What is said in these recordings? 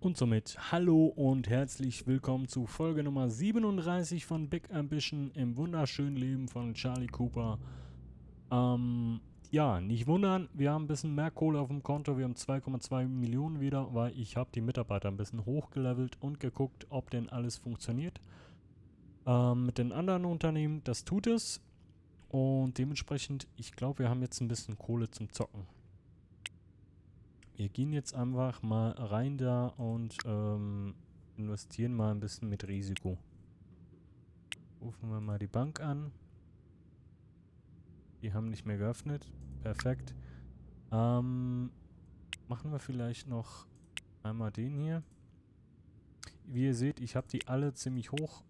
Und somit hallo und herzlich willkommen zu Folge Nummer 37 von Big Ambition im wunderschönen Leben von Charlie Cooper. Ja, nicht wundern, wir haben ein bisschen mehr Kohle auf dem Konto, wir haben 2,2 Millionen wieder, weil ich habe die Mitarbeiter ein bisschen hochgelevelt und geguckt, ob denn alles funktioniert. Mit den anderen Unternehmen, das tut es. Und dementsprechend, ich glaube, wir haben jetzt ein bisschen Kohle zum Zocken. Wir gehen jetzt einfach mal rein da und investieren mal ein bisschen mit Risiko. Rufen wir mal die Bank an. Die haben nicht mehr geöffnet. Perfekt. Machen wir vielleicht noch einmal den hier. Wie ihr seht, ich habe die alle ziemlich hoch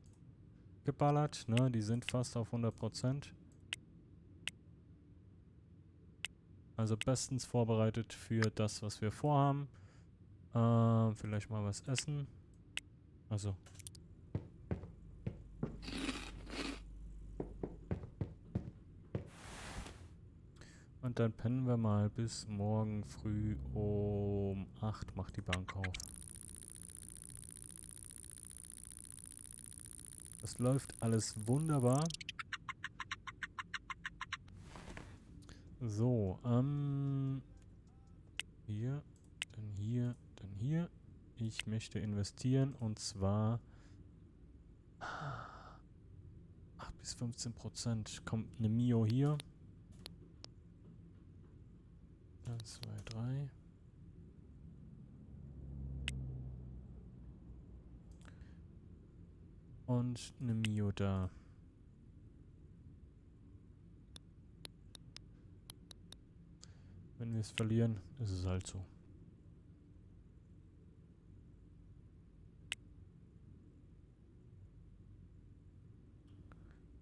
geballert. Ne? Die sind fast auf 100%. Also bestens vorbereitet für das, was wir vorhaben. Vielleicht mal was essen. Also. Und dann pennen wir mal bis morgen früh um 8 macht die Bank auf. Das läuft alles wunderbar. So, hier, dann hier, dann hier. Ich möchte investieren und zwar 8 bis 15%. Kommt eine Mio hier. 1, 2, 3. Und eine Mio da. Wenn wir es verlieren, ist es halt so.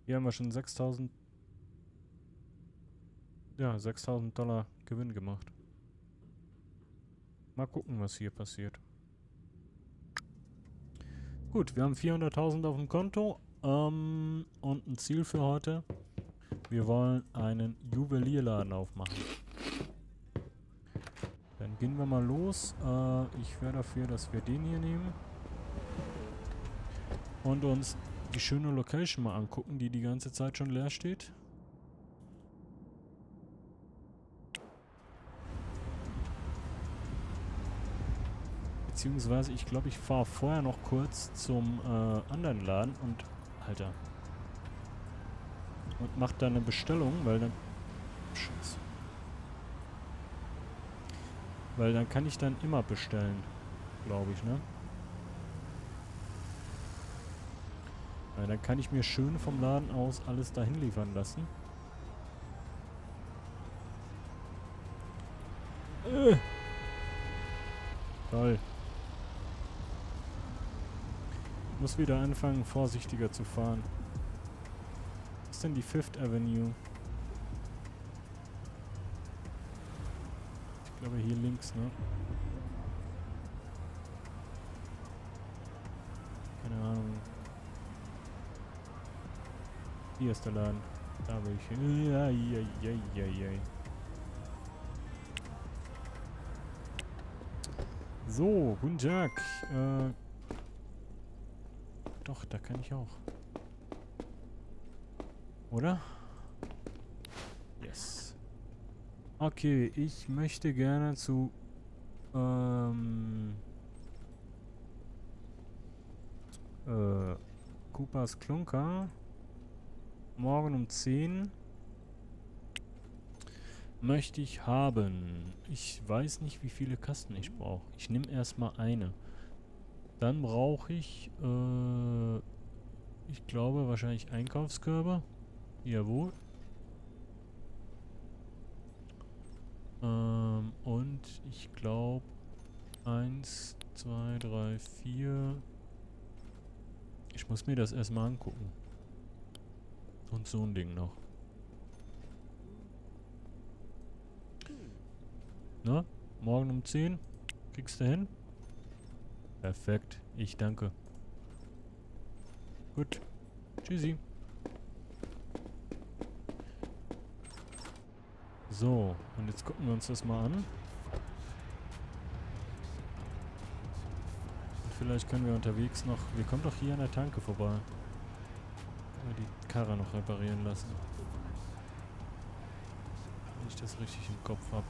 Hier haben wir schon 6.000 $6.000 Gewinn gemacht. Mal gucken, was hier passiert. Gut, wir haben 400.000 auf dem Konto und ein Ziel für heute. Wir wollen einen Juwelierladen aufmachen. Dann gehen wir mal los. Ich wäre dafür, dass wir den hier nehmen. Und uns die schöne Location mal angucken, die ganze Zeit schon leer steht. Beziehungsweise, ich glaube, ich fahre vorher noch kurz zum anderen Laden und... Alter. Und mach da eine Bestellung, weil dann... Scheiße. Weil dann kann ich dann immer bestellen. Glaube ich, ne? Weil dann kann ich mir schön vom Laden aus alles dahin liefern lassen. Toll. Ich muss wieder anfangen, vorsichtiger zu fahren. Was ist denn die Fifth Avenue? Ich glaube hier links, ne? Keine Ahnung. Hier ist der Laden. Da will ich hin. Ja. So, guten Tag. Doch, da kann ich auch. Oder? Yes. Okay, ich möchte gerne zu Coopers Klunker. Morgen um 10 möchte ich haben. Ich weiß nicht, wie viele Kasten ich brauche. Ich nehme erstmal eine. Dann brauche ich, ich glaube, wahrscheinlich Einkaufskörbe. Jawohl. Und ich glaube, 1, 2, 3, 4. Ich muss mir das erstmal angucken. Und so ein Ding noch. Na? Morgen um 10? Kriegst du hin? Perfekt. Ich danke. Gut. Tschüssi. So, und jetzt gucken wir uns das mal an. vielleicht können wir unterwegs noch... Wir kommen doch hier an der Tanke vorbei. Die Karre noch reparieren lassen. Wenn ich das richtig im Kopf habe.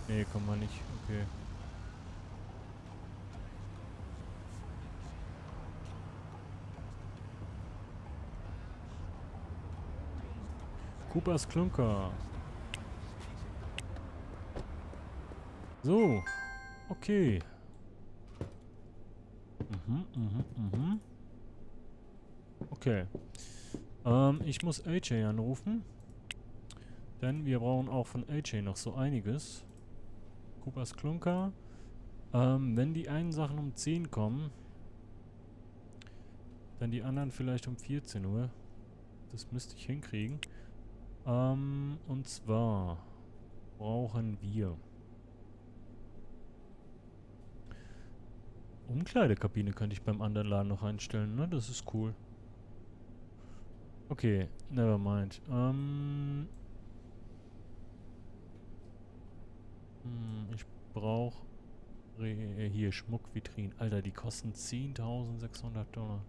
Nee, kommen wir nicht. Okay. Coopers Klunker. So. Okay. Okay. Ich muss AJ anrufen. Denn wir brauchen auch von AJ noch so einiges. Coopers Klunker. Wenn die einen Sachen um 10 kommen, dann die anderen vielleicht um 14 Uhr. Das müsste ich hinkriegen. Und zwar brauchen wir Umkleidekabine könnte ich beim anderen Laden noch einstellen, ne? Das ist cool. Okay, never mind. Ich brauche hier Schmuckvitrinen. Alter, die kosten 10.600 $.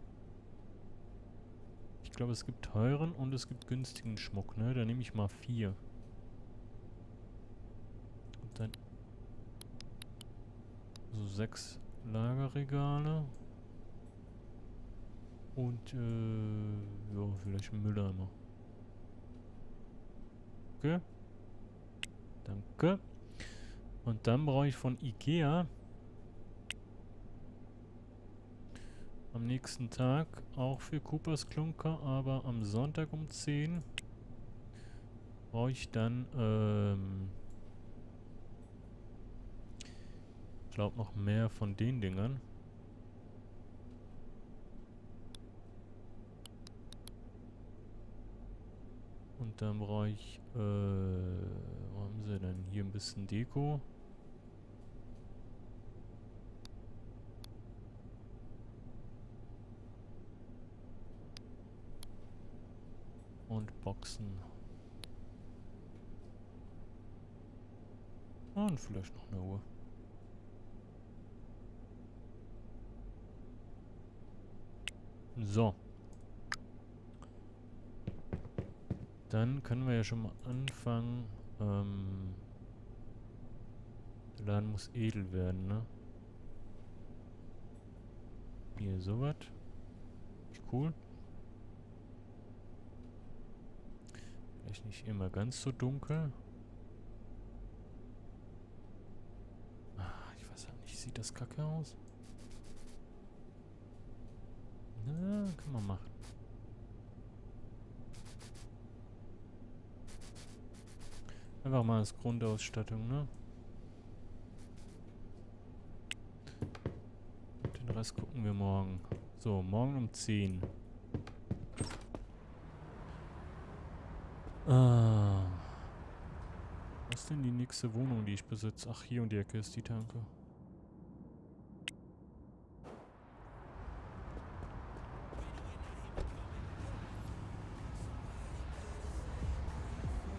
Ich glaube, es gibt teuren und es gibt günstigen Schmuck, ne? Da nehme ich mal 4. Und dann so 6 Lagerregale. Und, ja, vielleicht ein Mülleimer. Okay. Danke. Und dann brauche ich von Ikea am nächsten Tag auch für Coopers Klunker, aber am Sonntag um 10 brauche ich dann, ich glaube noch mehr von den Dingern. Und dann brauche ich, wo haben sie denn? Hier ein bisschen Deko. Und Boxen. Und vielleicht noch eine Uhr. So. Dann können wir ja schon mal anfangen. Der Laden muss edel werden, ne? Hier sowas. Cool. Vielleicht nicht immer ganz so dunkel. Ich weiß auch nicht, sieht das kacke aus? Na, kann man machen. Einfach mal als Grundausstattung, ne? Den Rest gucken wir morgen. So, morgen um 10. Was ist denn die nächste Wohnung, die ich besitze? Ach, hier um die Ecke ist die Tanke.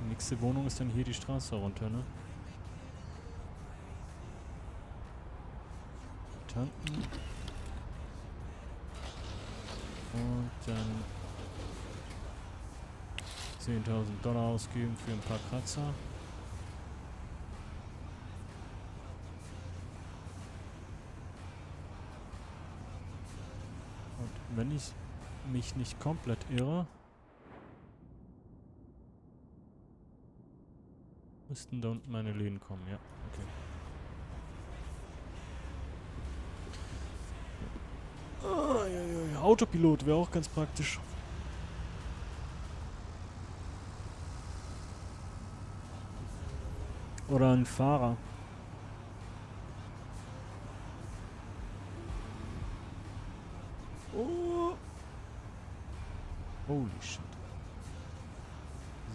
Die nächste Wohnung ist dann hier die Straße runter, ne? Tanken. Und dann 10.000 $ ausgeben für ein paar Kratzer. Und wenn ich mich nicht komplett irre, müssten da unten meine Läden kommen, ja. Okay. Autopilot wäre auch ganz praktisch. Oder ein Fahrer. Oh. Holy shit.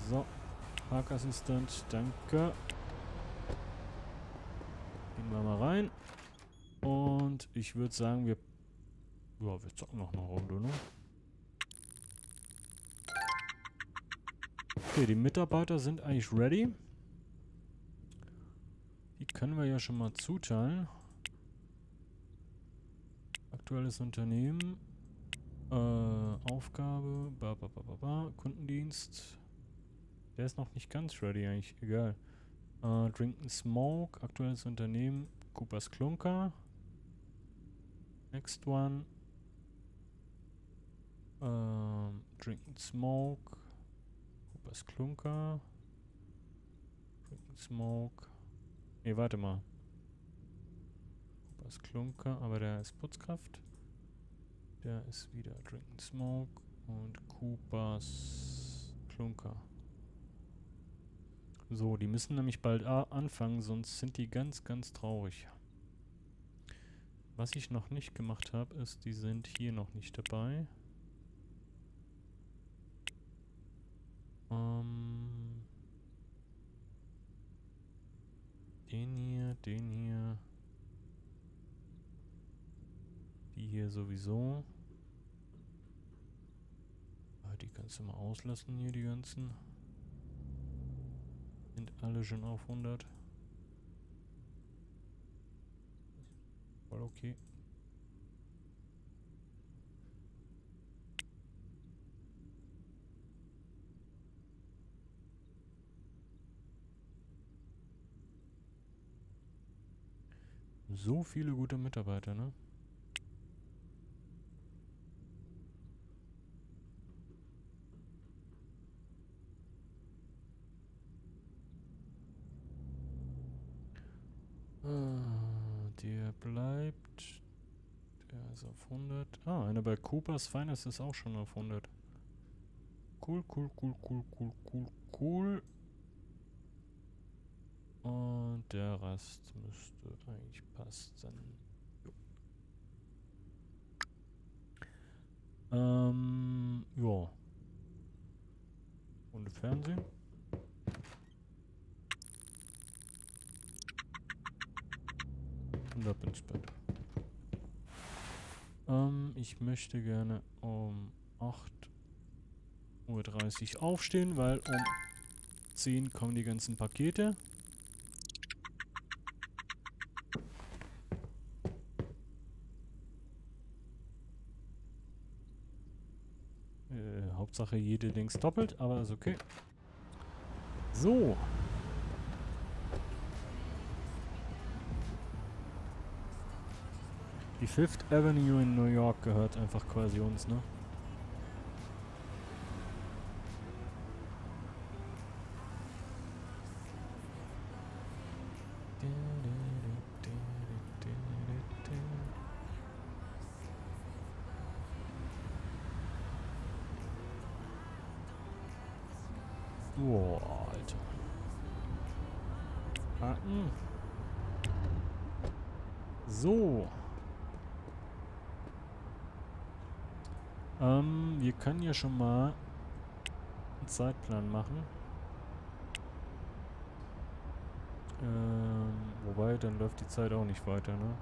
So. Parkassistent, danke. Gehen wir mal rein. Und ich würde sagen, wir zocken noch eine Runde, ne? Okay, die Mitarbeiter sind eigentlich ready. Die können wir ja schon mal zuteilen. aktuelles Unternehmen. Aufgabe. Kundendienst. Der ist noch nicht ganz ready eigentlich. Egal. Drink and Smoke. Aktuelles Unternehmen. Coopers Klunker. Next one. Drink and Smoke. Coopers Klunker. Drink and Smoke. Ne, warte mal. Coopers Klunker, aber der ist Putzkraft. Der ist wieder Drink and Smoke und Coopers Klunker. So, die müssen nämlich bald anfangen, sonst sind die ganz, ganz traurig. Was ich noch nicht gemacht habe, ist, die sind hier noch nicht dabei. Den hier. Die hier sowieso. Die kannst du mal auslassen hier, die ganzen. Sind alle schon auf 100. Voll okay. So viele gute Mitarbeiter, ne? Der bleibt. Der ist auf 100. Einer bei Coopers Finest ist auch schon auf 100. Cool. Und der Rest müsste eigentlich passen. Ja. Und Fernsehen. Und ab ins Bett. Ich möchte gerne um 8:30 Uhr aufstehen, weil um 10 kommen die ganzen Pakete. Hauptsache jede Dings doppelt, aber ist okay. So. Die Fifth Avenue in New York gehört einfach quasi uns, ne? Boah, Alter. Haken. So. Wir können ja schon mal einen Zeitplan machen. Wobei, dann läuft die Zeit auch nicht weiter, ne?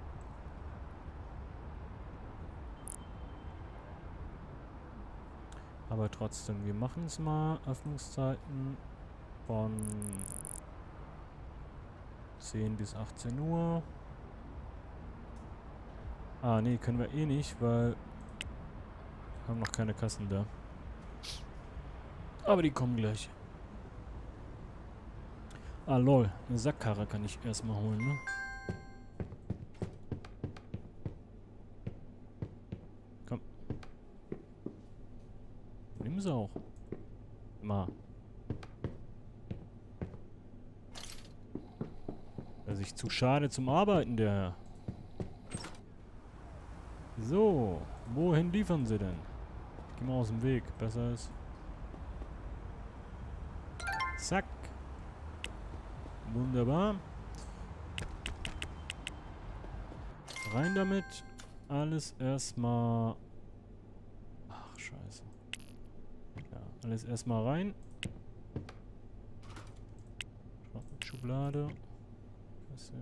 Aber trotzdem, wir machen es mal. Öffnungszeiten von 10 bis 18 Uhr. Nee, können wir eh nicht, weil wir haben noch keine Kassen da. Aber die kommen gleich. Lol, eine Sackkarre kann ich erstmal holen, ne? Komm. Nimm sie auch. Mal. Er ist sich zu schade zum Arbeiten, der Herr. So, wohin liefern sie denn? Geh mal aus dem Weg, besser ist. Zack. Wunderbar. Rein damit. Alles erstmal. Ach, scheiße. Ja, alles erstmal rein. Schublade. Kasse.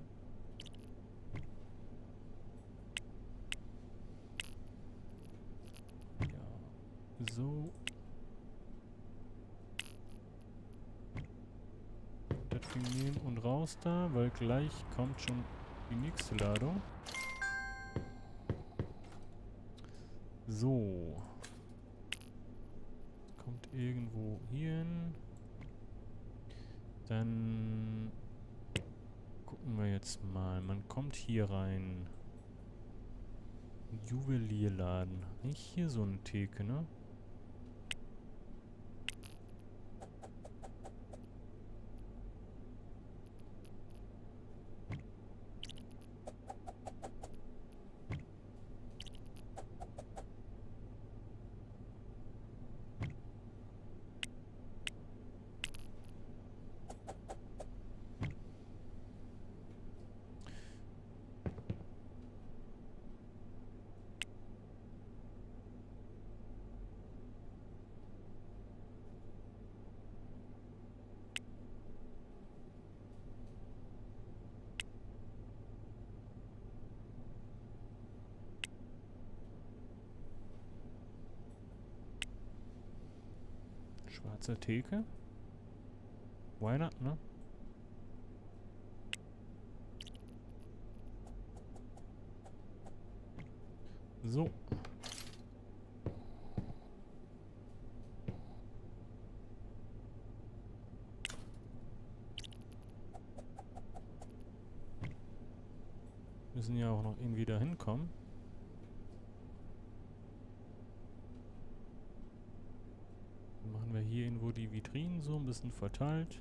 Ja. So. Das Ding nehmen und raus da, weil gleich kommt schon die nächste Ladung. So. Kommt irgendwo hier hin. Dann gucken wir jetzt mal. Man kommt hier rein. Juwelierladen. Nicht hier so eine Theke, ne? Schwarze Theke. Why not, ne? So. Müssen ja auch noch irgendwie da hinkommen. Dann machen wir hier irgendwo die Vitrinen so ein bisschen verteilt.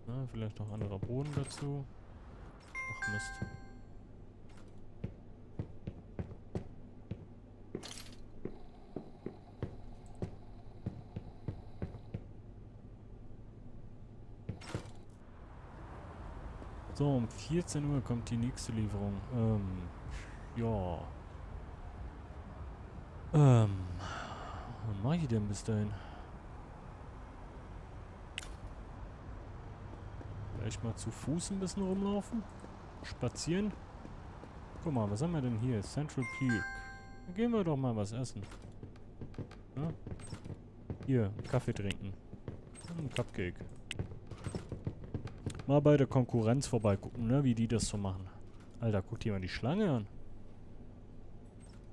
Na, vielleicht noch anderer Boden dazu. Ach Mist. So, um 14 Uhr kommt die nächste Lieferung. Ja. Was mache ich denn bis dahin? Vielleicht mal zu Fuß ein bisschen rumlaufen? Spazieren? Guck mal, was haben wir denn hier? Central Peak. Dann gehen wir doch mal was essen. Ja? Hier, Kaffee trinken. Ein Cupcake. Mal bei der Konkurrenz vorbeigucken, ne? Wie die das so machen. Alter, guck dir mal die Schlange an.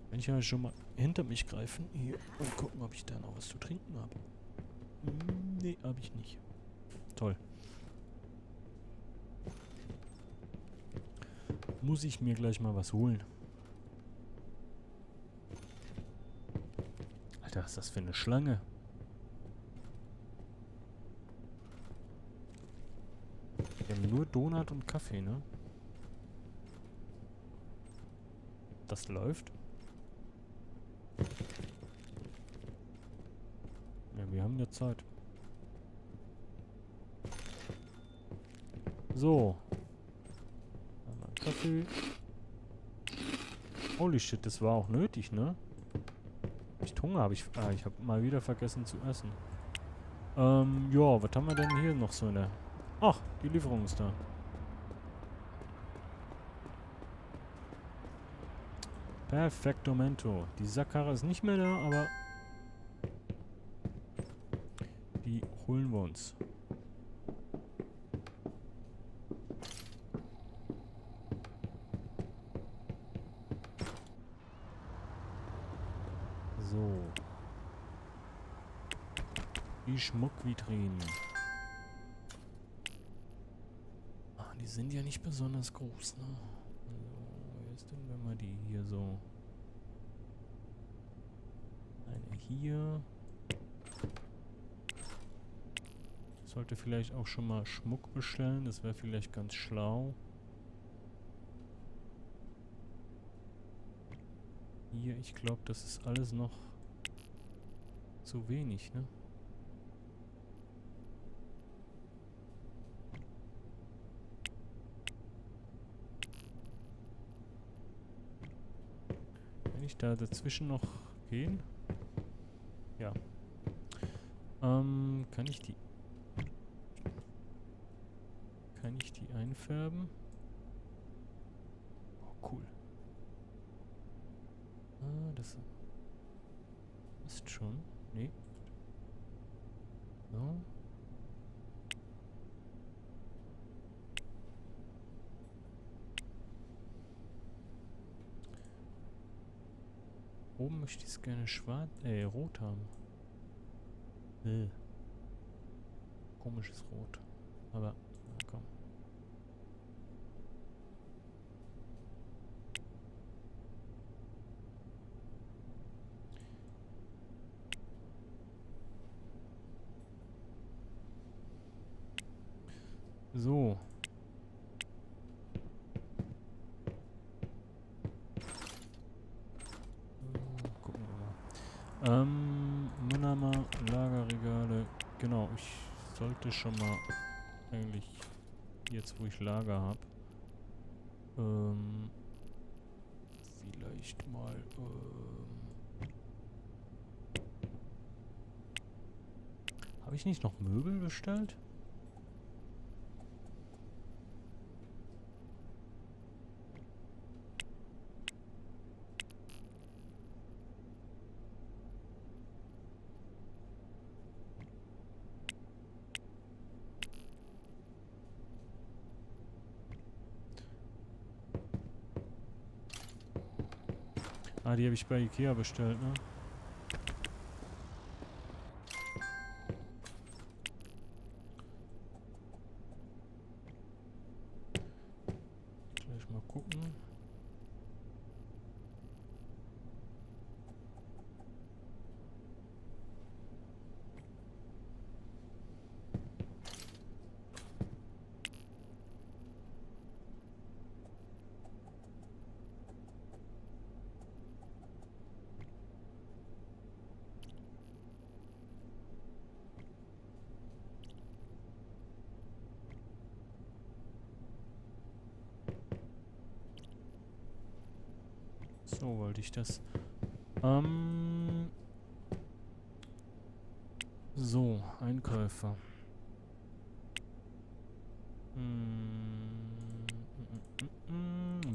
Wenn ich ja schon mal hinter mich greifen hier und gucken, ob ich da noch was zu trinken habe. Nee, habe ich nicht. Toll. Muss ich mir gleich mal was holen. Alter, was ist das für eine Schlange? Wir haben nur Donut und Kaffee, ne? Das läuft. Ja, wir haben ja Zeit. So. Einmal Kaffee. Holy shit, das war auch nötig, ne? Echt Hunger habe ich. Ah, ich habe mal wieder vergessen zu essen. Ja, was haben wir denn hier noch so in der... Ach, die Lieferung ist da. Perfektomento. Die Sackkarre ist nicht mehr da, aber... die holen wir uns. So. Die Schmuckvitrinen. Ah, die sind ja nicht besonders groß, ne? So, wie ist denn, wenn wir die hier so... Eine hier... Sollte vielleicht auch schon mal Schmuck bestellen. Das wäre vielleicht ganz schlau. Hier, ich glaube, das ist alles noch zu wenig, ne? Kann ich da dazwischen noch gehen? Ja. Kann ich die... Kann ich die einfärben? Oh, cool. Ah, das ist schon. Nee. So. Oben möchte ich es gerne schwarz, rot haben. Komisches Rot. Aber, na komm. So. Gucken wir mal. Mülleimer, Lagerregale. Genau, ich sollte schon mal eigentlich jetzt, wo ich Lager habe, vielleicht mal, habe ich nicht noch Möbel bestellt? Ah, die habe ich bei Ikea bestellt, ne? Gleich mal gucken. So wollte ich das. So, Einkäufer.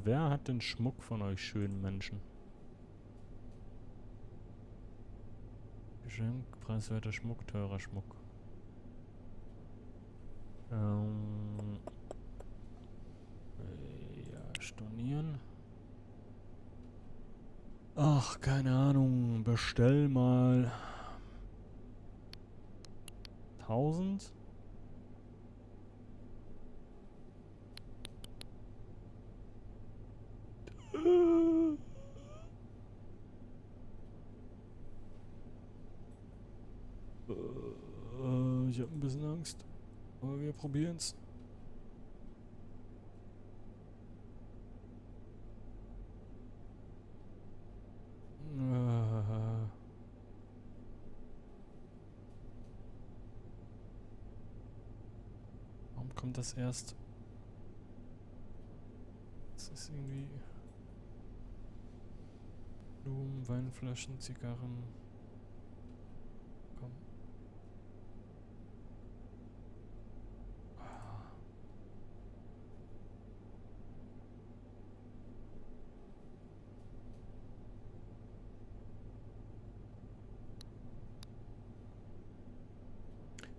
Wer hat den Schmuck von euch schönen Menschen? Geschenk, preiswerter Schmuck, teurer Schmuck. Ja, stornieren. Ach, keine Ahnung. Bestell mal 1000. Ich habe ein bisschen Angst. Aber wir probieren's. Warum kommt das erst? Das ist irgendwie... Blumen, Weinflaschen, Zigarren. Komm.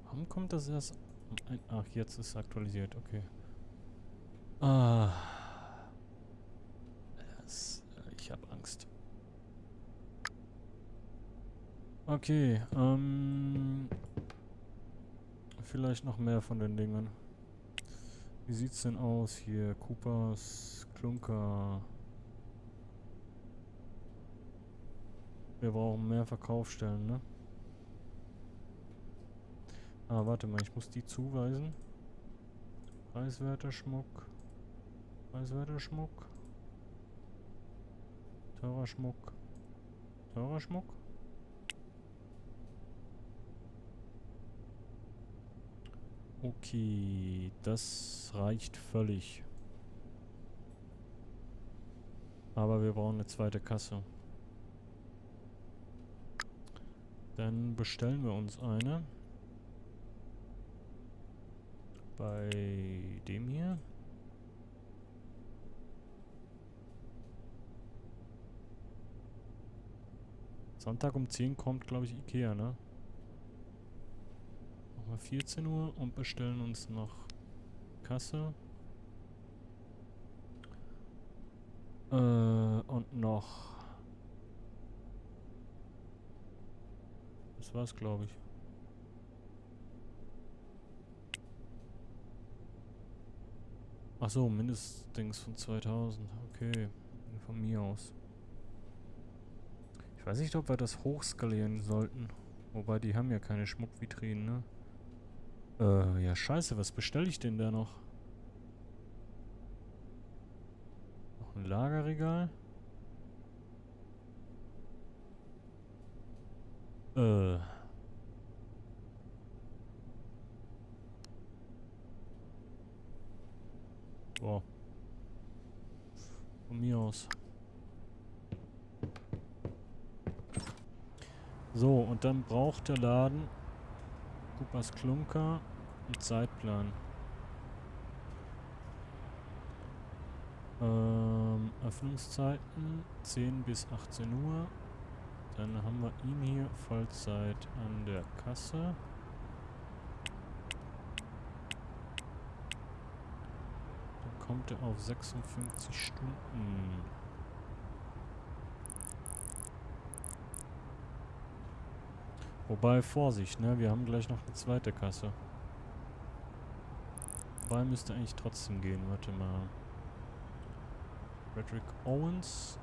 Warum kommt das erst? Ach, jetzt ist es aktualisiert, okay. Ich habe Angst. Okay, vielleicht noch mehr von den Dingen. Wie sieht's denn aus hier? Coopers, Klunker. Wir brauchen mehr Verkaufsstellen, ne? Ah, warte mal, ich muss die zuweisen. Preiswerter Schmuck. Preiswerter Schmuck. Teurer Schmuck. Teurer Schmuck. Okay, das reicht völlig. Aber wir brauchen eine zweite Kasse. Dann bestellen wir uns eine. Bei dem hier. Sonntag um 10 kommt, glaube ich, Ikea, ne? Machen wir 14 Uhr und bestellen uns noch Kasse. Und noch das war's, glaube ich. Ach so, Mindestdings von 2000. Okay, von mir aus. Ich weiß nicht, ob wir das hochskalieren sollten. Wobei, die haben ja keine Schmuckvitrinen, ne? Ja, scheiße, was bestelle ich denn da noch? Noch ein Lagerregal? Boah. Von mir aus. So, und dann braucht der Laden Coopers Klunker und Zeitplan. Öffnungszeiten 10 bis 18 Uhr. Dann haben wir ihn hier Vollzeit an der Kasse. Dann kommt er auf 56 Stunden. Wobei, Vorsicht, ne? Wir haben gleich noch eine zweite Kasse. Wobei müsste eigentlich trotzdem gehen. Warte mal. Frederick Owens.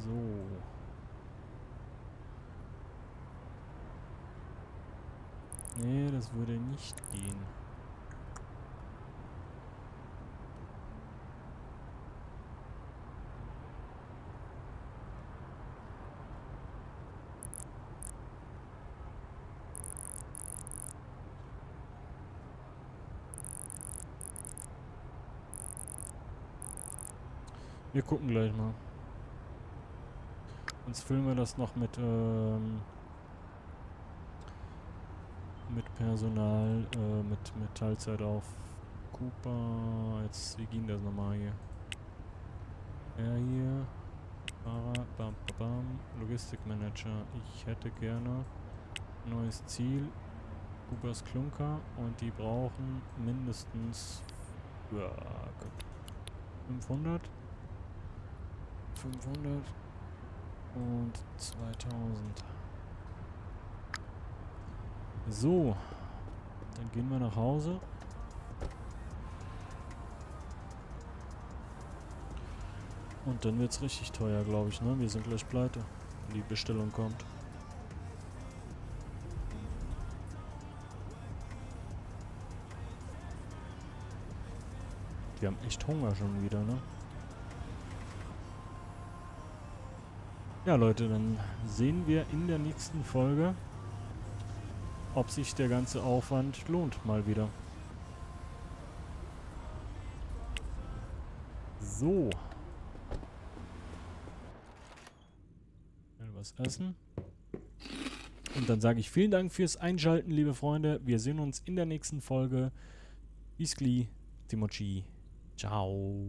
So. Nee, das würde nicht gehen. Wir gucken gleich mal. Sonst füllen wir das noch mit Personal, mit Teilzeit auf. Cooper, jetzt, wie ging das nochmal hier? Er hier, Fahrer, bam, bam, bam, Logistikmanager, ich hätte gerne neues Ziel, Coopers Klunker, und die brauchen mindestens, ja, 500 und 2000. So, dann gehen wir nach Hause. Und dann wird's richtig teuer, glaube ich, ne? Wir sind gleich pleite, wenn die Bestellung kommt. Wir haben echt Hunger schon wieder, ne? Ja, Leute, dann sehen wir in der nächsten Folge, ob sich der ganze Aufwand lohnt, mal wieder. So. Was essen. Und dann sage ich vielen Dank fürs Einschalten, liebe Freunde. Wir sehen uns in der nächsten Folge. Bis gleich. Timochi. Ciao.